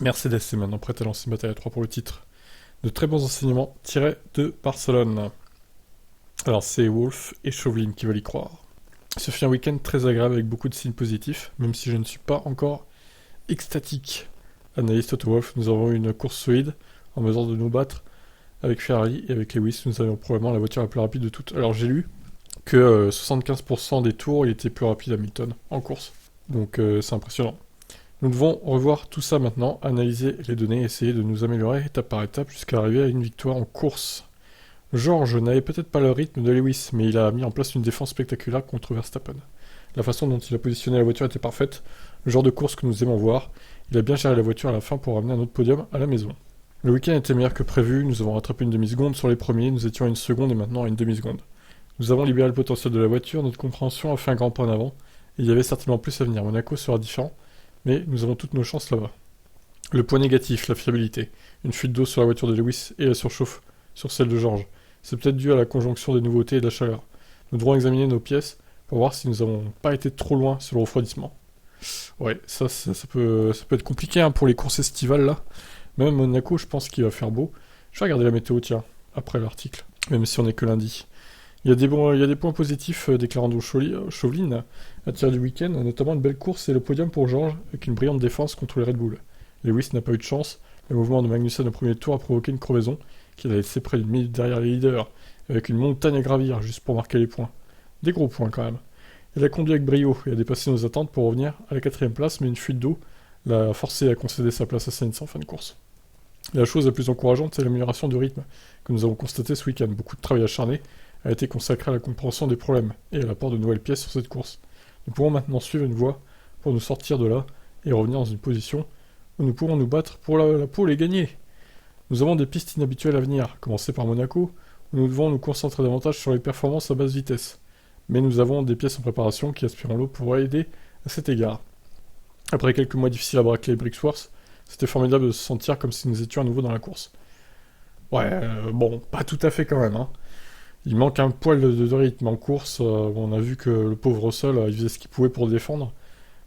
Mercedes est maintenant prête à lancer une bataille à 3 pour le titre. De très bons enseignements tirés de Barcelone. Alors c'est Wolf et Chauvelin qui veulent y croire. Ce fut un week-end très agréable avec beaucoup de signes positifs, même si je ne suis pas encore extatique. Analyse Toto Wolff, nous avons eu une course solide en mesure de nous battre avec Ferrari et avec Lewis. Nous avions probablement la voiture la plus rapide de toutes. Alors j'ai lu que 75% des tours il était plus rapide Hamilton en course. Donc c'est impressionnant. Nous devons revoir tout ça maintenant, analyser les données, essayer de nous améliorer étape par étape jusqu'à arriver à une victoire en course. George n'avait peut-être pas le rythme de Lewis, mais il a mis en place une défense spectaculaire contre Verstappen. La façon dont il a positionné la voiture était parfaite, le genre de course que nous aimons voir. Il a bien géré la voiture à la fin pour ramener un autre podium à la maison. Le week-end était meilleur que prévu, nous avons rattrapé une demi-seconde sur les premiers, nous étions à une seconde et maintenant à une demi-seconde. Nous avons libéré le potentiel de la voiture, notre compréhension a fait un grand pas en avant, et il y avait certainement plus à venir. Monaco sera différent, mais nous avons toutes nos chances là-bas. Le point négatif, la fiabilité. Une fuite d'eau sur la voiture de Lewis et la surchauffe sur celle de George. C'est peut-être dû à la conjonction des nouveautés et de la chaleur. Nous devrons examiner nos pièces pour voir si nous n'avons pas été trop loin sur le refroidissement. Ouais, ça peut être compliqué hein, pour les courses estivales là. Même Monaco, je pense qu'il va faire beau. Je vais regarder la météo, tiens, après l'article, même si on n'est que lundi. Il y a des points positifs déclarant Chauvelin à tirer du week-end, notamment une belle course et le podium pour George avec une brillante défense contre les Red Bull. Lewis n'a pas eu de chance, le mouvement de Magnussen au premier tour a provoqué une crevaison qui l'a laissé près d'une minute derrière les leaders, avec une montagne à gravir juste pour marquer les points. Des gros points quand même. Il a conduit avec brio et a dépassé nos attentes pour revenir à la 4ème place, mais une fuite d'eau l'a forcé à concéder sa place à Sainz en fin de course. La chose la plus encourageante, c'est l'amélioration du rythme que nous avons constaté ce week-end. Beaucoup de travail acharné a été consacré à la compréhension des problèmes et à l'apport de nouvelles pièces sur cette course. Nous pouvons maintenant suivre une voie pour nous sortir de là et revenir dans une position où nous pourrons nous battre pour la pole et gagner. Nous avons des pistes inhabituelles à venir, à commencer par Monaco, où nous devons nous concentrer davantage sur les performances à basse vitesse. Mais nous avons des pièces en préparation qui, aspirons-le, pourraient aider à cet égard. Après quelques mois difficiles à bracler Brixworth, c'était formidable de se sentir comme si nous étions à nouveau dans la course. Ouais, bon, pas tout à fait quand même, hein. Il manque un poil de rythme en course. On a vu que le pauvre Russell, il faisait ce qu'il pouvait pour le défendre.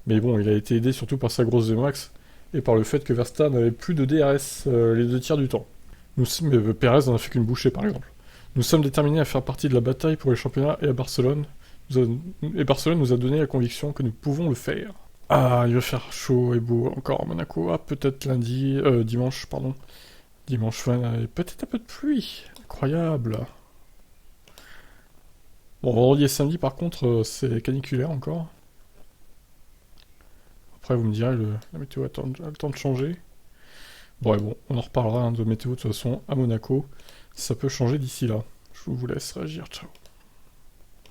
Mais bon, il a été aidé surtout par sa grosse VMAX et par le fait que Verstappen n'avait plus de DRS les 2 tiers du temps. Mais Perez n'en a fait qu'une bouchée par exemple. Nous sommes déterminés à faire partie de la bataille pour les championnats et à Barcelone. Barcelone nous a donné la conviction que nous pouvons le faire. Ah, il va faire chaud et beau encore à Monaco. Ah, peut-être dimanche, pardon. Dimanche 20, et peut-être un peu de pluie. Incroyable. Bon, vendredi et samedi, par contre, c'est caniculaire encore. Après, vous me direz, la météo a le temps de changer. Bon, et bon, on en reparlera hein, de météo de toute façon à Monaco. Ça peut changer d'ici là. Je vous laisse réagir. Ciao.